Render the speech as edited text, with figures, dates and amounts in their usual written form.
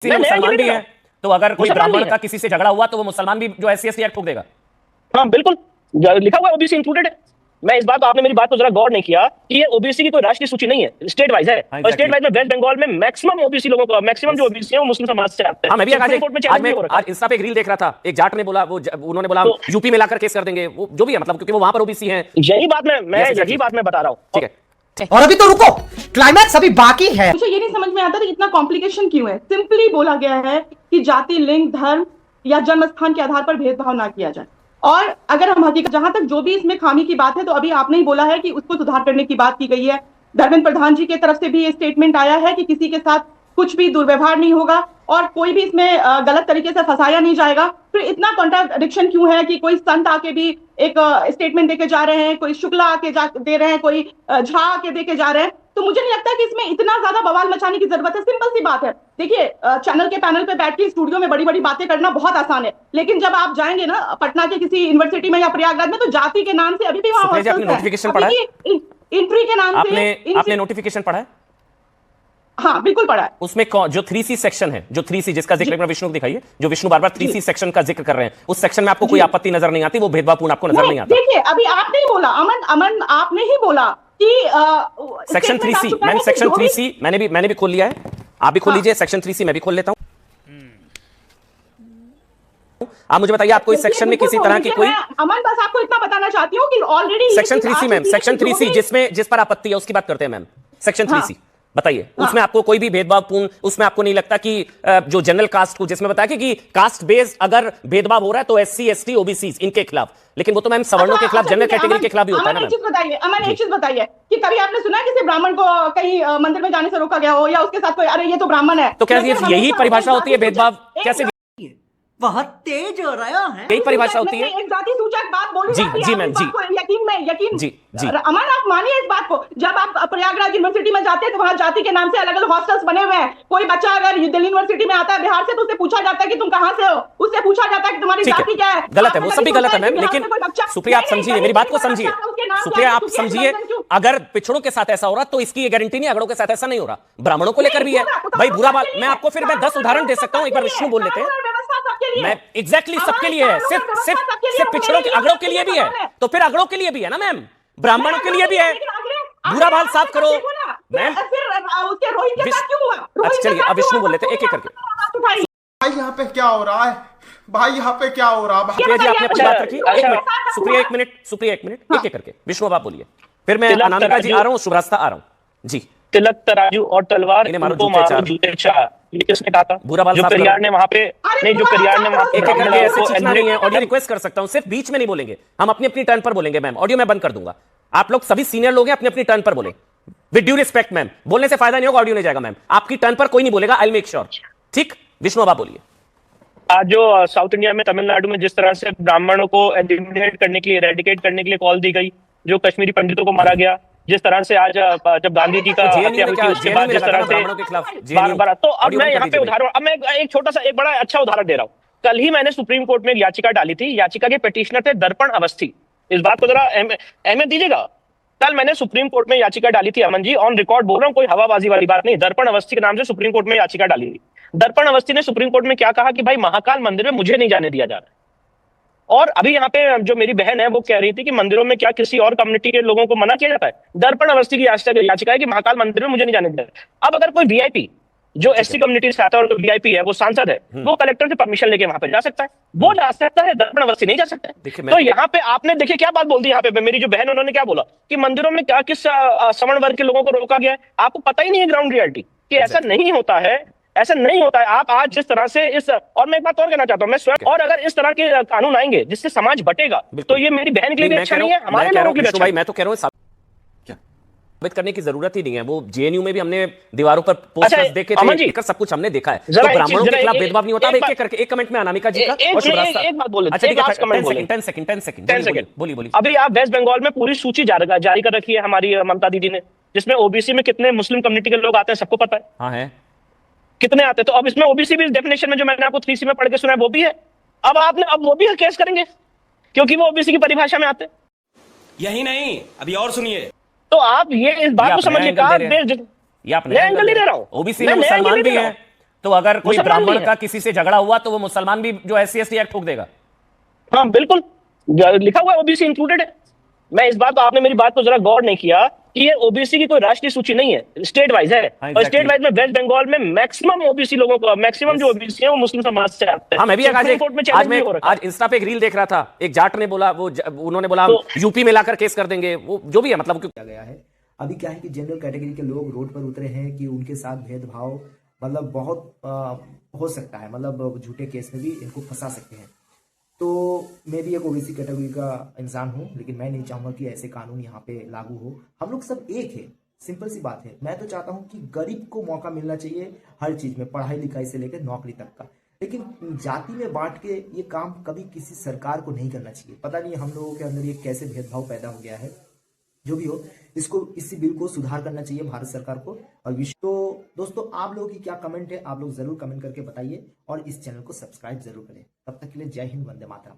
मुसलमान भी है, तो अगर कोई ब्राह्मण का किसी से झगड़ा हुआ तो वो मुसलमान भी जो SC ST एक्ट ठोक देगा। हाँ बिल्कुल, लिखा हुआ ओबीसी इंक्लूडेड है। मैं इस बात आपने मेरी बात को जरा गौर नहीं किया कि ये ओबीसी की कोई राष्ट्रीय सूची नहीं है, स्टेट वाइज है। और स्टेट वाइज में वेस्ट बंगाल में मैक्सिमम ओबीसी लोगों को, मैक्सिमम जो ओबीसी है वो मुस्लिम समाज से आते हैं। मैं भी आज इंस्टा पे एक रील देख रहा था, एक जाट ने बोला, वो उन्होंने बोला यूपी में लाकर केस कर देंगे, वो जो भी है, मतलब क्योंकि वो वहां पर ओबीसी हैं। यही बात मैं बता रहा हूँ। ठीक है, और अभी तो रुको, क्लाइमैक्स अभी बाकी है। मुझे ये नहीं समझ में आता कि इतना कॉम्प्लिकेशन क्यों है। सिंपली बोला गया है कि जाति, लिंग, धर्म या जन्म स्थान के आधार पर भेदभाव ना किया जाए। और अगर हम हकीकत, जहां तक जो भी इसमें खामी की बात है, तो अभी आपने ही बोला है कि उसको सुधार करने की बात की गई है। धर्मेंद्र प्रधान जी की तरफ से भी ये स्टेटमेंट आया है कि किसी के साथ कुछ भी दुर्व्यवहार नहीं होगा और कोई भी इसमें गलत तरीके से फंसाया नहीं जाएगा। फिर इतना कॉन्ट्राडिक्शन क्यों है कि कोई संत आके भी एक स्टेटमेंट देके जा रहे हैं, कोई शुक्ला आके दे रहे हैं, कोई झा आके देके जा रहे हैं। तो मुझे नहीं लगता कि इसमें इतना ज्यादा बवाल मचाने की जरूरत है। सिंपल सी बात है, देखिए चैनल के पैनल पे बैठ के स्टूडियो में बड़ी बड़ी बातें करना बहुत आसान है, लेकिन जब आप जाएंगे ना पटना के किसी यूनिवर्सिटी में या प्रयागराज में, तो जाति के नाम से अभी भी वहां नोटिफिकेशन पढ़ा है, एंट्री के नाम से आपने नोटिफिकेशन पढ़ा है? हाँ बिल्कुल पढ़ा है। उसमें जो 3C सेक्शन है, जो 3C जिसका जिक्र विष्णु को दिखाइए, जो विष्णु बार बार 3C सेक्शन का जिक्र कर रहे हैं, उस सेक्शन में आपको कोई आपत्ति नजर नहीं आती? वो भेदभावपूर्ण आपको नजर नहीं आता? देखिए अभी आपने ही बोला, अमन आपने ही बोला कि सेक्शन 3C, मैंने सेक्शन 3C मैंने भी खोल लिया है, आप भी खोल लीजिए। सेक्शन 3C मैं भी खोल लेता हूं। आप मुझे बताइए, आपको इस सेक्शन में किसी तरह की कोई, अमन बस आपको इतना बताना चाहती हूँ कि already section 3C ma'am, section 3C जिस पर आपत्ति है उसकी बात करते हैं मैम। सेक्शन 3C बताइए, उसमें आपको कोई भी भेदभावपूर्ण, उसमें आपको नहीं लगता कि जो जनरल कास्ट को, जिसमें बताया कि कास्ट बेस्ड अगर भेदभाव हो रहा है तो SC ST OBC इनके खिलाफ, लेकिन वो तो मैम सवर्णों के खिलाफ, जनरल कैटेगरी के खिलाफ भी होता है ना। एक चीज बताइए कि कभी आपने सुना किसी ब्राह्मण को कहीं मंदिर में जाने से रोका गया हो, या उसके साथ कोई अरे ये तो ब्राह्मण है? तो क्या यही परिभाषा होती है भेदभाव? कैसे बहुत तेज हो रहा है, यही परिभाषा होती है? एक जाति सूचक बात बोली जी मैम, जी यकीन जी। अमन आप मानिए इस बात को, जब आप प्रयागराज यूनिवर्सिटी में जाते हैं तो वहां जाति के नाम से अलग अलग हॉस्टल्स बने हुए हैं। कोई बच्चा अगर दिल्ली यूनिवर्सिटी में आता है बिहार से, तो उससे पूछा जाता है कि तुम कहां से हो, उससे पूछा जाता है कि तुम्हारी जाति क्या है। गलत है, वो सब भी गलत है मैम, लेकिन सुप्रिया आप समझिए मेरी बात को, समझिए सुप्रिया आप समझिए, अगर पिछड़ों के साथ ऐसा हो रहा तो इसकी ये गारंटी नहीं अगड़ों के साथ ऐसा नहीं हो रहा, ब्राह्मणों को लेकर भी है भाई बुरा बात। मैं आपको फिर 10 उदाहरण दे सकता हूं, एक बार विष्णु बोल लेते हैं। मैं एग्जैक्टली सबके लिए है, सिर्फ पिछड़ों के, अगड़ों के लिए भी है, तो फिर अगड़ों के लिए भी है ना मैम, ब्राह्मणों के लिए भी है। बुरा भाल साफ करो मैम। अच्छा चलिए अब विष्णु बोल लेते हैं एक एक करके। भाई यहाँ पे क्या हो रहा है? भाई यहाँ पे क्या हो रहा है? सुप्रिया जी आपने अपनी बात रखी, एक मिनट सुप्रिया, एक मिनट एक एक करके विष्णु आप बोलिए, फिर मैं अनामिका जी आ रहा हूँ, शुभरास्ता आ रहा हूँ जी। तिलक तराजू और तलवार, इनको मारो जूते चार, ये किसने कहा था? बुरा बाल जो करियार ने वहां पे, नहीं जो करियार ने वहां पे, एक एक करके ऐसे चीखना नहीं है। ऑडियो रिक्वेस्ट कर सकता हूं, सिर्फ बीच में नहीं बोलेंगे, हम अपनी अपनी टर्न पर बोलेंगे मैम। ऑडियो मैं बंद कर दूंगा, आप लोग सभी सीनियर लोग हैं, अपनी अपनी टर्न पर बोले विद ड्यू रिस्पेक्ट मैम। बोलने से फायदा नहीं होगा, ऑडियो नहीं जाएगा मैम, आपकी टर्न पर कोई नहीं बोलेगा, आई विल मेक श्योर। ठीक, विष्णु अब आप बोलिए। आज जो साउथ इंडिया में, तमिलनाडु में जिस तरह से ब्राह्मणों को एलिमिनेट करने के लिए, एरेडिकेट करने के लिए कॉल दी गई, जो कश्मीरी पंडितों को मारा गया, जिस तरह से आज जब गांधी जी का हत्या हुई थी उसके बाद जिस तरह से बार, तो अब मैं यहाँ पे उदाहरण, अब मैं एक छोटा सा, एक बड़ा अच्छा उदाहरण दे रहा हूँ। कल ही मैंने सुप्रीम कोर्ट में एक याचिका डाली थी, याचिका के पिटिशनर थे दर्पण अवस्थी, इस बात को जरा अहमियत दीजिएगा। कल मैंने सुप्रीम कोर्ट में याचिका डाली थी, अमन जी ऑन रिकॉर्ड बोल रहा हूँ, कोई हवाबाजी वाली बात नहीं। दर्पण अवस्थी के नाम से सुप्रीम कोर्ट में याचिका डाली थी। दर्पण अवस्थी ने सुप्रीम कोर्ट में क्या कहा कि भाई महाकाल मंदिर में मुझे नहीं जाने दिया जा रहा है। और अभी यहाँ पे जो मेरी बहन है वो कह रही थी कि मंदिरों में क्या किसी और कम्युनिटी के लोगों को मना किया जाता है? दर्पण अवस्थी की याचिका है कि महाकाल मंदिर में मुझे नहीं जाने दिया। अब अगर कोई वीआईपी जो SC कम्युनिटी से आता है और वीआईपी है, वो सांसद है, वो कलेक्टर से परमिशन लेके वहां पे जा सकता है, वो जा सकता है, दर्पण अवस्थी नहीं जा सकता है। तो यहाँ पे आपने देखिए क्या बात बोल दी, यहाँ पे मेरी जो बहन उन्होंने क्या बोला कि मंदिरों में क्या किस सवर्ण वर्ग के लोगों को रोका गया है। आपको पता ही नहीं है ग्राउंड रियलिटी कि ऐसा नहीं होता है, ऐसा नहीं होता है। आप आज जिस तरह से इस, और मैं एक बात और कहना चाहता हूं, मैं स्वयं, और अगर इस तरह के कानून आएंगे जिससे समाज बटेगा, तो ये मेरी बहन के लिए भी अच्छा नहीं है, हमारे लोगों के लिए अच्छा। भाई मैं तो कह रहा हूं साबित करने की जरूरत ही नहीं है। वो JNU में भी हमने दीवारों पर पोस्टर्स देखे थे, सब कुछ हमने देखा है। तो ब्राह्मणों के खिलाफ भेदभाव नहीं होता। एक एक करके एक कमेंट में अनामिका जी का और शुभरास्ता। एक बात बोले, अच्छा ठीक है, 10 सेकंड बोलिए। अभी आप वेस्ट बंगाल में पूरी सूची जारी कर रखी है हमारी ममता दीदी ने, जिसमें OBC में कितने मुस्लिम कम्युनिटी के लोग आते हैं सबको पता है। हाँ है, कितने आते हैं। तो अब इसमें OBC भी डेफिनेशन में जो मैंने आपको 3C में पढ़ के सुना है वो भी है। अब वो भी केस करेंगे क्योंकि वो OBC की परिभाषा में आते हैं। यही नहीं, अभी और सुनिए। तो आप ये इस बात को समझिए, ये आपने एंगल ले रहा हूं। OBC में मुसलमान भी हैं, तो अगर कोई मुसलमान ब्राह्मण नहीं का है। किसी से झगड़ा हुआ तो वो मुसलमान भी जो SC/ST एक्ट ठोक देगा। हाँ बिल्कुल, लिखा हुआ है ओबीसी इंक्लूडेड है। मैं इस बात आपने मेरी बात को जरा गौर नहीं किया कि ये ओबीसी की कोई राष्ट्रीय सूची नहीं है, स्टेट वाइज है। हाँ, और exactly. स्टेट वाइज में वेस्ट बंगाल में मैक्सिमम ओबीसी लोगों को, मैक्सिमम जो ओबीसी है वो मुस्लिम समाज से आते हैं। हाँ, मैं भी सुप्रीम कोर्ट में आज चैलेंज भी मैं हो रखा है। आज इंस्टा पे एक रील देख रहा था, एक जाट ने बोला, उन्होंने बोला हम यूपी में लाकर केस कर देंगे, वो जो भी है, मतलब किया गया है। अभी क्या है कि जनरल कैटेगरी के लोग रोड पर उतरे हैं कि उनके साथ भेदभाव मतलब बहुत हो सकता है, मतलब झूठे केस में भी इनको फंसा सकते हैं। तो मैं भी एक ओबीसी कैटेगरी का इंसान हूँ, लेकिन मैं नहीं चाहूंगा कि ऐसे कानून यहाँ पे लागू हो। हम लोग सब एक है, सिंपल सी बात है। मैं तो चाहता हूँ कि गरीब को मौका मिलना चाहिए हर चीज में, पढ़ाई लिखाई से लेकर नौकरी तक का। लेकिन जाति में बांट के ये काम कभी किसी सरकार को नहीं करना चाहिए। पता नहीं हम लोगों के अंदर ये कैसे भेदभाव पैदा हो गया है। जो भी हो, इसको इसी बिल को सुधार करना चाहिए भारत सरकार को और विश्व। तो दोस्तों, आप लोगों की क्या कमेंट है, आप लोग जरूर कमेंट करके बताइए और इस चैनल को सब्सक्राइब जरूर करें। तब तक के लिए जय हिंद, वंदे मातरम।